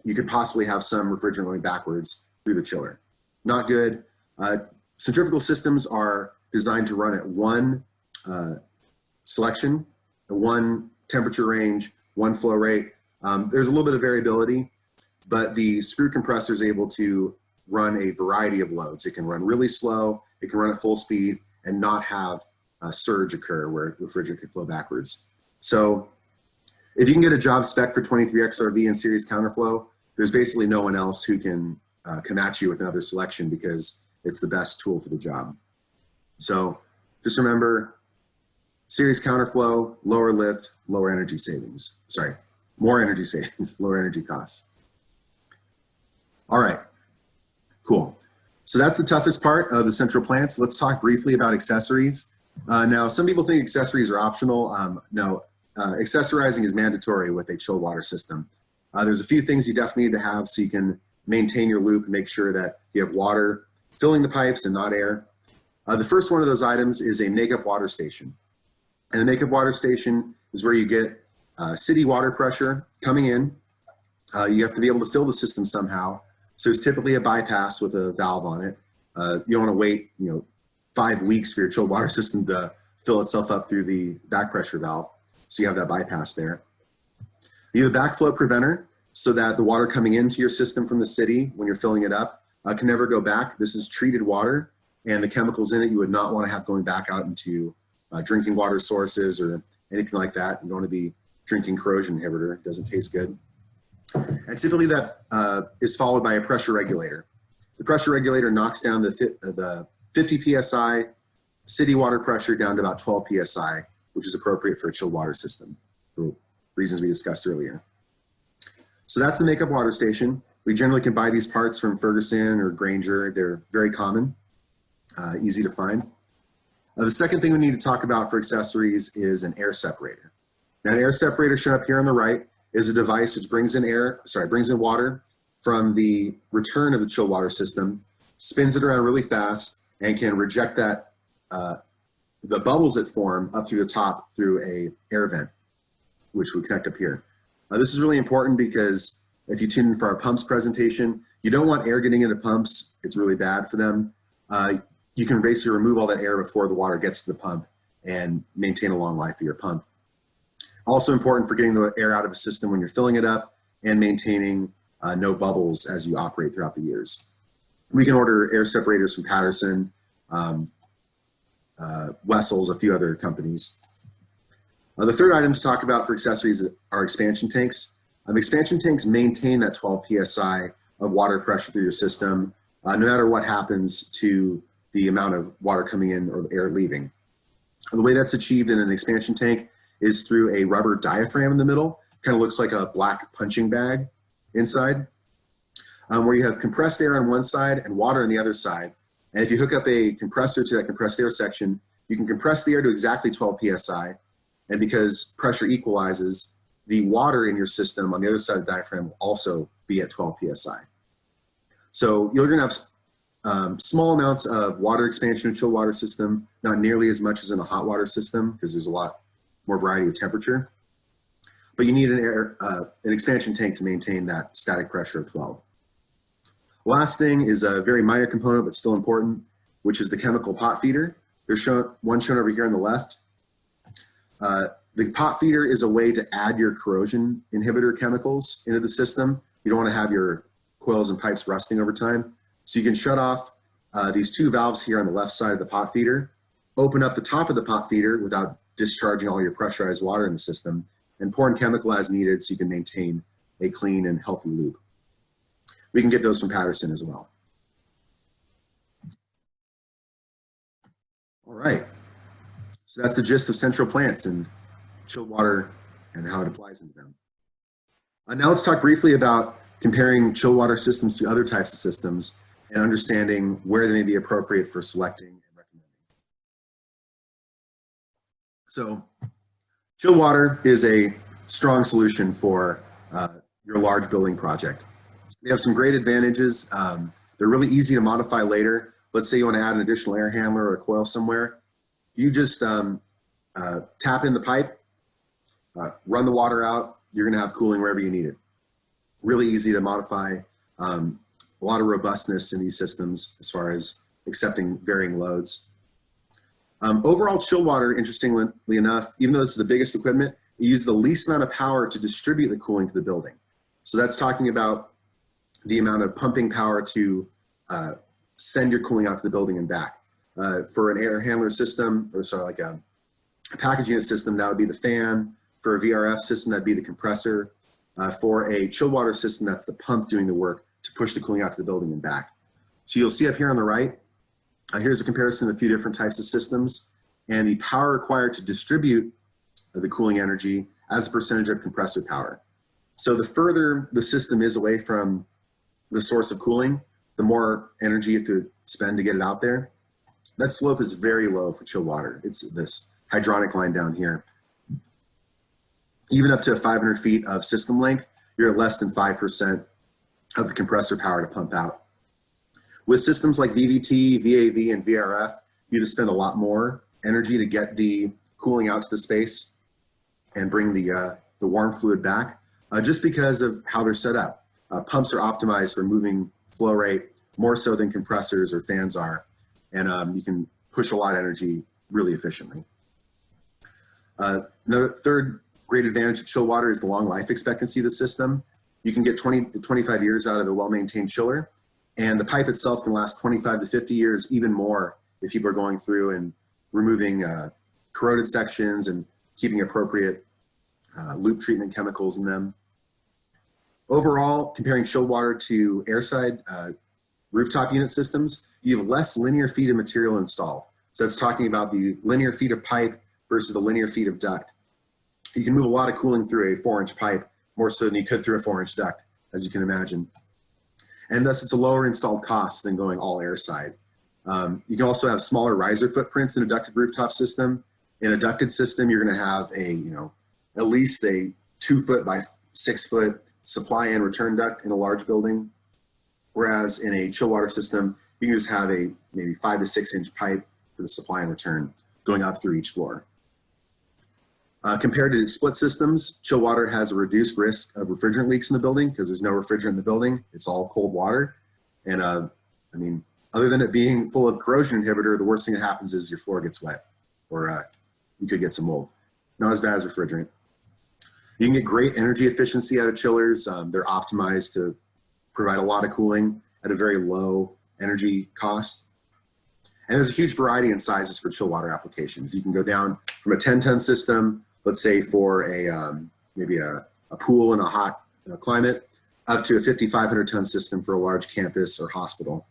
you could possibly have some refrigerant going backwards through the chiller. Not good. Centrifugal systems are designed to run at one selection, one temperature range, one flow rate. There's a little bit of variability, but the screw compressor is able to run a variety of loads. It can run really slow, it can run at full speed, and not have a surge occur where refrigerant can flow backwards. So if you can get a job spec for 23XRV and series counterflow, there's basically no one else who can come at you with another selection because it's the best tool for the job. So just remember, series counterflow, lower lift, lower energy savings. Sorry, more energy savings, lower energy costs. All right, cool. So that's the toughest part of the central plants. Let's talk briefly about accessories. Now, some people think accessories are optional. No, accessorizing is mandatory with a chilled water system. There's a few things you definitely need to have so you can maintain your loop and make sure that you have water filling the pipes and not air. The first one of those items is a makeup water station. And the makeup water station is where you get city water pressure coming in. You have to be able to fill the system somehow. So there's typically a bypass with a valve on it. You don't want to wait 5 weeks for your chilled water system to fill itself up through the back pressure valve. So you have that bypass there. You have a backflow preventer so that the water coming into your system from the city when you're filling it up can never go back. This is treated water, and the chemicals in it you would not want to have going back out into drinking water sources or anything like that. You don't want to be drinking corrosion inhibitor. It doesn't taste good. And typically that is followed by a pressure regulator. The pressure regulator knocks down the 50 PSI city water pressure down to about 12 PSI, which is appropriate for a chilled water system for reasons we discussed earlier. So that's the makeup water station. We generally can buy these parts from Ferguson or Granger. They're very common, easy to find. The second thing we need to talk about for accessories is an air separator. Now, an air separator shown up here on the right is a device which brings in water from the return of the chilled water system, spins it around really fast, and can reject that the bubbles that form up through the top through a air vent, which we connect up here. This is really important because if you tune in for our pumps presentation, you don't want air getting into pumps. It's really bad for them. You can basically remove all that air before the water gets to the pump and maintain a long life of your pump. Also important for getting the air out of a system when you're filling it up and maintaining no bubbles as you operate throughout the years. We can order air separators from Patterson, Wessel's, a few other companies. The third item to talk about for accessories are expansion tanks. Expansion tanks maintain that 12 PSI of water pressure through your system, no matter what happens to the amount of water coming in or air leaving. The way that's achieved in an expansion tank is through a rubber diaphragm in the middle. Kind of looks like a black punching bag inside, where you have compressed air on one side and water on the other side. And if you hook up a compressor to that compressed air section, you can compress the air to exactly 12 PSI. And because pressure equalizes, the water in your system on the other side of the diaphragm will also be at 12 psi. So you're going to have small amounts of water expansion in a chilled water system, not nearly as much as in a hot water system because there's a lot more variety of temperature. But you need an expansion tank to maintain that static pressure of 12. Last thing is a very minor component, but still important, which is the chemical pot feeder. There's one shown over here on the left. The pot feeder is a way to add your corrosion inhibitor chemicals into the system. You don't want to have your coils and pipes rusting over time. So you can shut off these two valves here on the left side of the pot feeder, open up the top of the pot feeder without discharging all your pressurized water in the system, and pour in chemical as needed so you can maintain a clean and healthy loop. We can get those from Patterson as well. All right, so that's the gist of central plants and chilled water and how it applies into them. Now let's talk briefly about comparing chilled water systems to other types of systems and understanding where they may be appropriate for selecting and recommending. So chilled water is a strong solution for your large building project. They have some great advantages. They're really easy to modify later. Let's say you want to add an additional air handler or a coil somewhere. You just tap in the pipe, run the water out. You're going to have cooling wherever you need it. Really easy to modify. A lot of robustness in these systems as far as accepting varying loads. Overall, chilled water, interestingly enough, even though this is the biggest equipment, it uses the least amount of power to distribute the cooling to the building. So that's talking about the amount of pumping power to send your cooling out to the building and back. For an air handler system, or sorry, like a package unit system, that would be the fan. For a VRF system, that'd be the compressor. For a chilled water system, that's the pump doing the work to push the cooling out to the building and back. So you'll see up here on the right, here's a comparison of a few different types of systems and the power required to distribute the cooling energy as a percentage of compressor power. So the further the system is away from the source of cooling, the more energy you have to spend to get it out there. That slope is very low for chilled water. It's this hydronic line down here. Even up to 500 feet of system length, you're at less than 5% of the compressor power to pump out. With systems like VVT, VAV, and VRF, you have to spend a lot more energy to get the cooling out to the space and bring the warm fluid back, just because of how they're set up. Pumps are optimized for moving flow rate more so than compressors or fans are, and you can push a lot of energy really efficiently. Another third great advantage of chilled water is the long life expectancy of the system. You can get 20 to 25 years out of a well-maintained chiller, and the pipe itself can last 25 to 50 years, even more if people are going through and removing corroded sections and keeping appropriate loop treatment chemicals in them. Overall, comparing chilled water to airside rooftop unit systems, you have less linear feet of material installed. So that's talking about the linear feet of pipe versus the linear feet of duct. You can move a lot of cooling through a 4-inch pipe, more so than you could through a 4-inch duct, as you can imagine. And thus, it's a lower installed cost than going all airside. You can also have smaller riser footprints in a ducted rooftop system. In a ducted system, you're going to have at least a 2-foot by 6-foot supply and return duct in a large building. Whereas in a chill water system, you can just have a maybe 5 to 6 inch pipe for the supply and return going up through each floor. Compared to split systems, chill water has a reduced risk of refrigerant leaks in the building because there's no refrigerant in the building. It's all cold water. And other than it being full of corrosion inhibitor, the worst thing that happens is your floor gets wet or you could get some mold. Not as bad as refrigerant. You can get great energy efficiency out of chillers. They're optimized to provide a lot of cooling at a very low energy cost. And there's a huge variety in sizes for chill water applications. You can go down from a 10-ton system, let's say for maybe a pool in a hot climate, up to a 5,500-ton system for a large campus or hospital.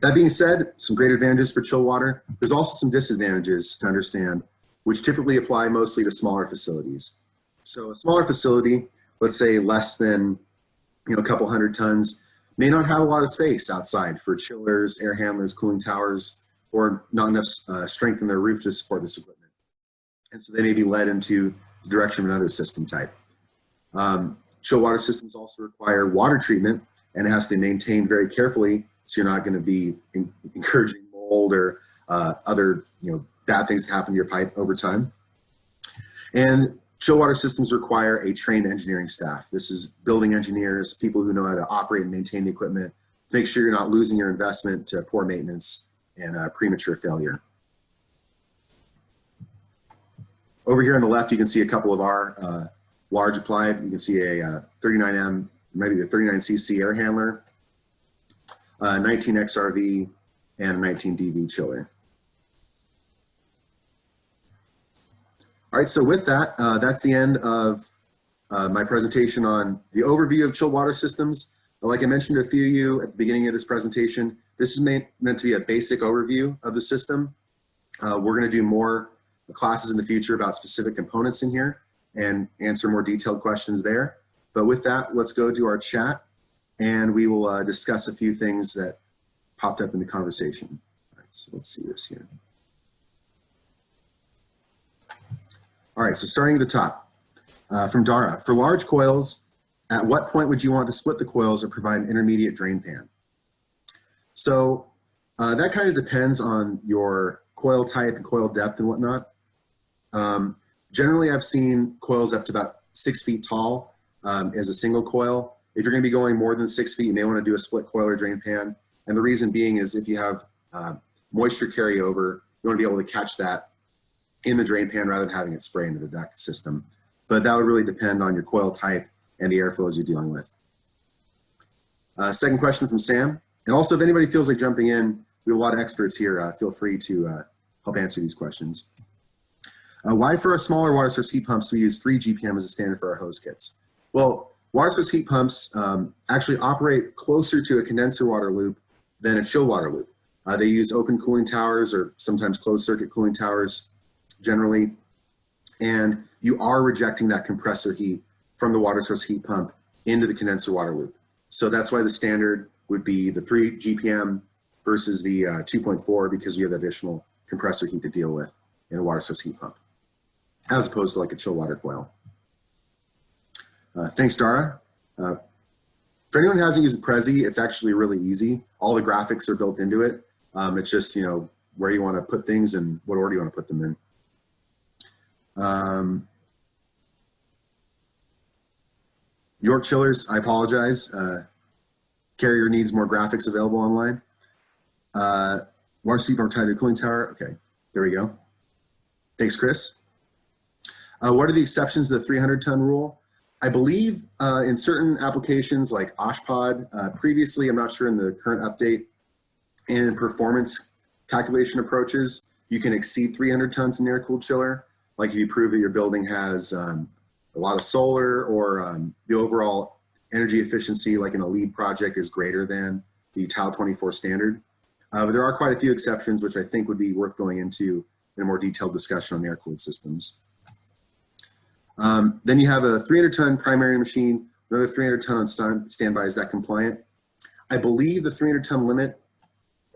That being said, some great advantages for chill water. There's also some disadvantages to understand, which typically apply mostly to smaller facilities. So a smaller facility, let's say less than a couple hundred tons, may not have a lot of space outside for chillers, air handlers, cooling towers, or not enough strength in their roof to support this equipment. And so they may be led into the direction of another system type. Chilled water systems also require water treatment, and it has to be maintained very carefully, so you're not going to be encouraging mold or other bad things to happen to your pipe over time. And chilled water systems require a trained engineering staff. This is building engineers, people who know how to operate and maintain the equipment, make sure you're not losing your investment to poor maintenance and premature failure. Over here on the left, you can see a couple of our large applied. You can see a 39M, maybe a 39cc air handler, 19 XRV, and a 19 DV chiller. All right, so with that, that's the end of my presentation on the overview of chilled water systems. Like I mentioned to a few of you at the beginning of this presentation, this is meant to be a basic overview of the system. We're going to do more classes in the future about specific components in here and answer more detailed questions there. But with that, let's go to our chat, and we will discuss a few things that popped up in the conversation. All right, so let's see this here. All right, so starting at the top, from Dara, for large coils, at what point would you want to split the coils or provide an intermediate drain pan? So that kind of depends on your coil type and coil depth and whatnot. Generally, I've seen coils up to about 6 feet tall as a single coil. If you're going to be going more than 6 feet, you may want to do a split coil or drain pan. And the reason being is if you have moisture carryover, you want to be able to catch that in the drain pan rather than having it spray into the duct system. But that would really depend on your coil type and the airflows you're dealing with. Second question from Sam. And also, if anybody feels like jumping in, we have a lot of experts here. Feel free to help answer these questions. Why for our smaller water source heat pumps do we use 3 GPM as a standard for our hose kits? Well, water source heat pumps actually operate closer to a condenser water loop than a chill water loop. They use open cooling towers or sometimes closed circuit cooling towers generally. And you are rejecting that compressor heat from the water source heat pump into the condenser water loop. So that's why the standard would be the 3 GPM versus the 2.4, because you have additional compressor heat to deal with in a water source heat pump, as opposed to like a chill water coil. Thanks, Dara. For anyone who hasn't used Prezi, it's actually really easy. All the graphics are built into it. It's just, where you want to put things and what order you want to put them in. York chillers, I apologize. Carrier needs more graphics available online. Water heat pump tied to a cooling tower. Okay, there we go. Thanks, Chris. What are the exceptions to the 300-ton rule? I believe in certain applications like OshPod, previously, I'm not sure in the current update, and in performance calculation approaches, you can exceed 300 tons in an air-cooled chiller. Like if you prove that your building has a lot of solar or the overall energy efficiency, like in a LEED project, is greater than the TAL 24 standard. But there are quite a few exceptions, which I think would be worth going into in a more detailed discussion on air-cooled systems. Then you have a 300-ton primary machine, another 300-ton on standby. Is that compliant? I believe the 300-ton limit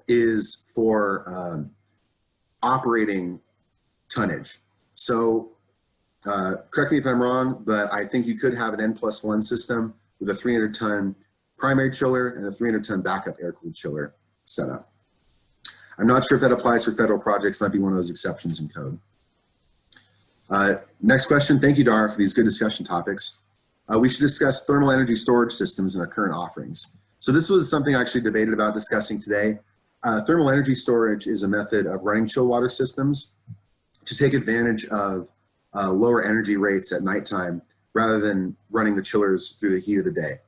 is for operating tonnage. So correct me if I'm wrong, but I think you could have an N+1 system with a 300-ton primary chiller and a 300-ton backup air-cooled chiller setup. I'm not sure if that applies for federal projects. That'd be one of those exceptions in code. Next question. Thank you, Dara, for these good discussion topics. We should discuss thermal energy storage systems in our current offerings. So this was something I actually debated about discussing today. Thermal energy storage is a method of running chill water systems to take advantage of lower energy rates at nighttime rather than running the chillers through the heat of the day.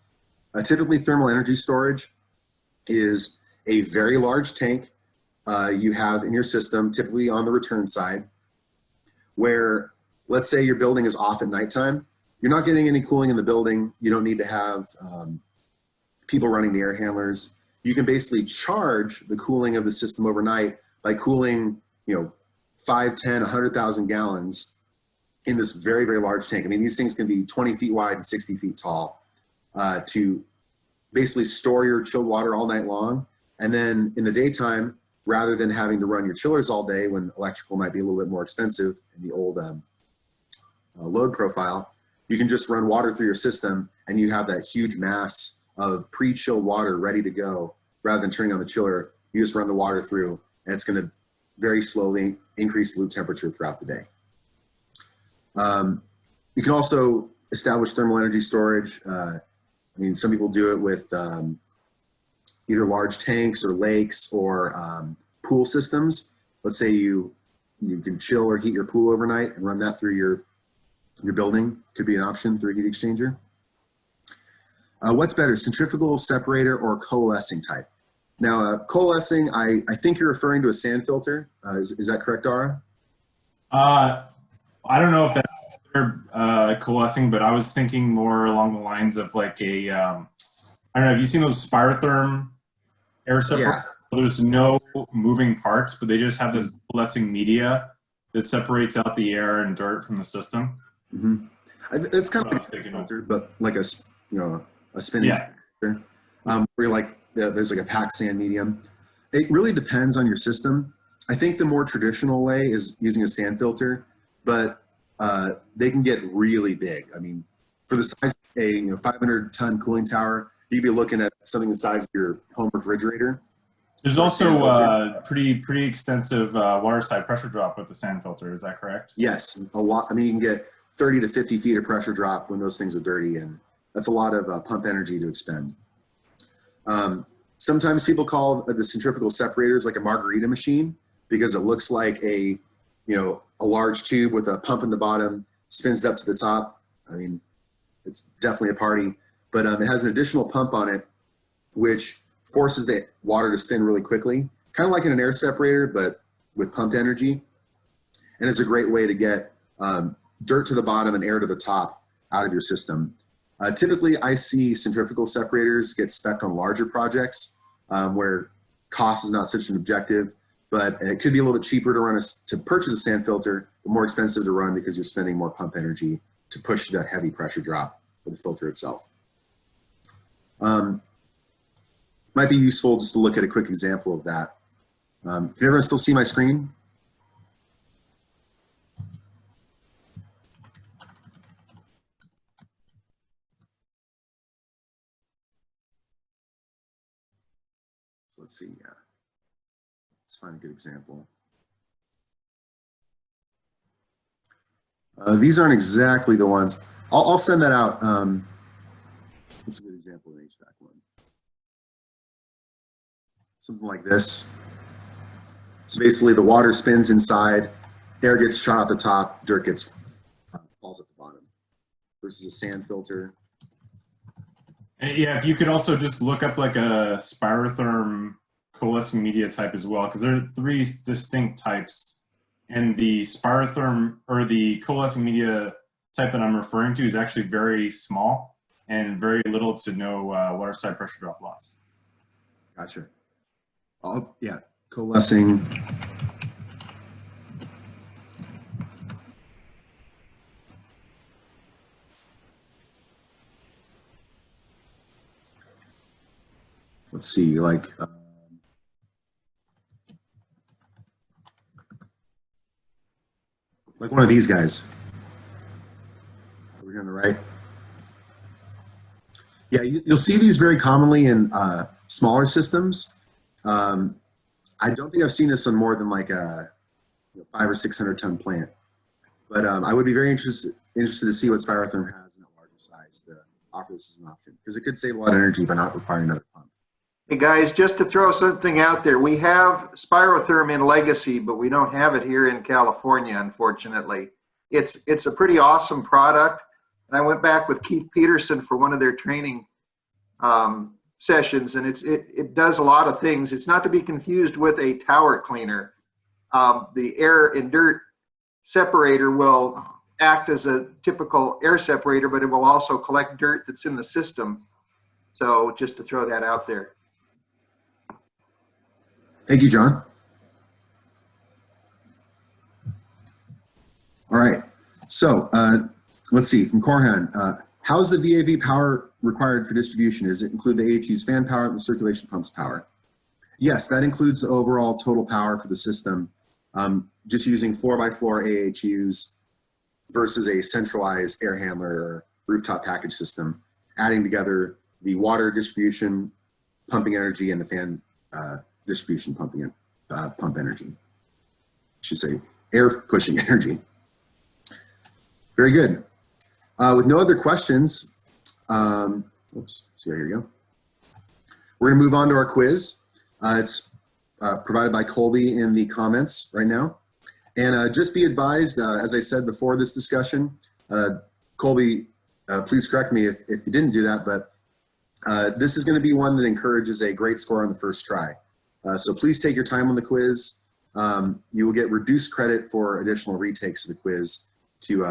Typically, thermal energy storage is a very large tank you have in your system, typically on the return side, where let's say your building is off at nighttime. You're not getting any cooling in the building. You don't need to have people running the air handlers. You can basically charge the cooling of the system overnight by cooling, 5, 10, 100,000 gallons in this very, very large tank. I mean, these things can be 20 feet wide and 60 feet tall to basically store your chilled water all night long. And then in the daytime, rather than having to run your chillers all day when electrical might be a little bit more expensive in the old load profile, you can just run water through your system and you have that huge mass of pre-chilled water ready to go, rather than turning on the chiller, you just run the water through, and it's going to very slowly increase loop temperature throughout the day. You can also establish thermal energy storage. I mean, some people do it with either large tanks or lakes or pool systems. Let's say you can chill or heat your pool overnight and run that through your building. Could be an option through a heat exchanger. What's better, centrifugal, separator, or coalescing type? Now, coalescing, I think you're referring to a sand filter. Is that correct, Dara? I don't know if that's coalescing, but I was thinking more along the lines of like a, I don't know, have you seen those spirotherm air separators? Yeah. There's no moving parts, but they just have this coalescing media that separates out the air and dirt from the system. Mm-hmm. It's kind of like a filter, but like a spinning filter, where like there's like a packed sand medium. It really depends on your system. I think the more traditional way is using a sand filter, but they can get really big. I mean, for the size of a 500-ton cooling tower, you'd be looking at something the size of your home refrigerator. There's also pretty extensive water side pressure drop with the sand filter. Is that correct? Yes, a lot. I mean, you can get 30 to 50 feet of pressure drop when those things are dirty, and that's a lot of pump energy to expend. Sometimes people call the centrifugal separators like a margarita machine because it looks like a large tube with a pump in the bottom, spins up to the top. I mean, it's definitely a party, but it has an additional pump on it, which forces the water to spin really quickly, kind of like in an air separator, but with pumped energy. And it's a great way to get dirt to the bottom and air to the top out of your system. Typically, I see centrifugal separators get spec'd on larger projects where cost is not such an objective, but it could be a little bit cheaper to purchase a sand filter, but more expensive to run because you're spending more pump energy to push that heavy pressure drop for the filter itself. Might be useful just to look at a quick example of that. Can everyone still see my screen? So let's see, let's find a good example. These aren't exactly the ones. I'll send that out. What's a good example of an HVAC one? Something like this. So basically the water spins inside, air gets shot out the top, dirt gets falls at the bottom. Versus a sand filter. Yeah, if you could also just look up like a spirotherm coalescing media type as well, because there are 3 distinct types, and the spirotherm or the coalescing media type that I'm referring to is actually very small and very little to no water side pressure drop loss. Gotcha. Yeah, coalescing. Let's see, like one of these guys over here on the right. Yeah, you'll see these very commonly in smaller systems. I don't think I've seen this on more than like a 500 or 600 ton plant, but I would be very interested to see what Spirotherm has in that larger size to offer this as an option, because it could save a lot of energy by not requiring another pump. Hey guys, just to throw something out there, we have Spirotherm in Legacy, but we don't have it here in California, unfortunately. It's a pretty awesome product, and I went back with Keith Peterson for one of their training sessions, and it does a lot of things. It's not to be confused with a tower cleaner. The air and dirt separator will act as a typical air separator, but it will also collect dirt that's in the system. So just to throw that out there. Thank you, John. All right, so let's see, from Corhan, how's the VAV power required for distribution? Does it include the AHU's fan power and the circulation pump's power? Yes, that includes the overall total power for the system, just using 4x4 AHUs versus a centralized air handler or rooftop package system. adding together the water distribution, pumping energy, and the fan distribution pump energy. I should say air pushing energy. Very good. With no other questions, oops, see, here you go. We're going to move on to our quiz. It's provided by Colby in the comments right now. And just be advised, as I said before this discussion, Colby, please correct me if you didn't do that, but this is going to be one that encourages a great score on the first try. So please take your time on the quiz. You will get reduced credit for additional retakes of the quiz to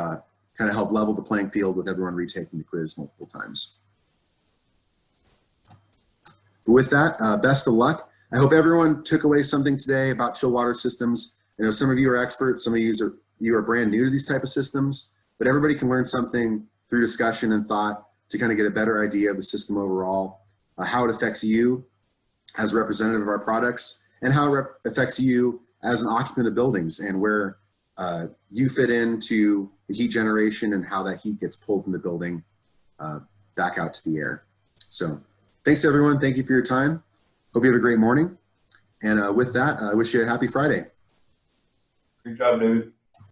kind of help level the playing field with everyone retaking the quiz multiple times. But with that, best of luck. I hope everyone took away something today about chilled water systems. I know some of you are experts, some of you are brand new to these type of systems, but everybody can learn something through discussion and thought to kind of get a better idea of the system overall, how it affects you as a representative of our products, and how it affects you as an occupant of buildings, and where you fit into the heat generation and how that heat gets pulled from the building back out to the air. So thanks everyone. Thank you for your time. Hope you have a great morning. And with that, I wish you a happy Friday. Great job, David.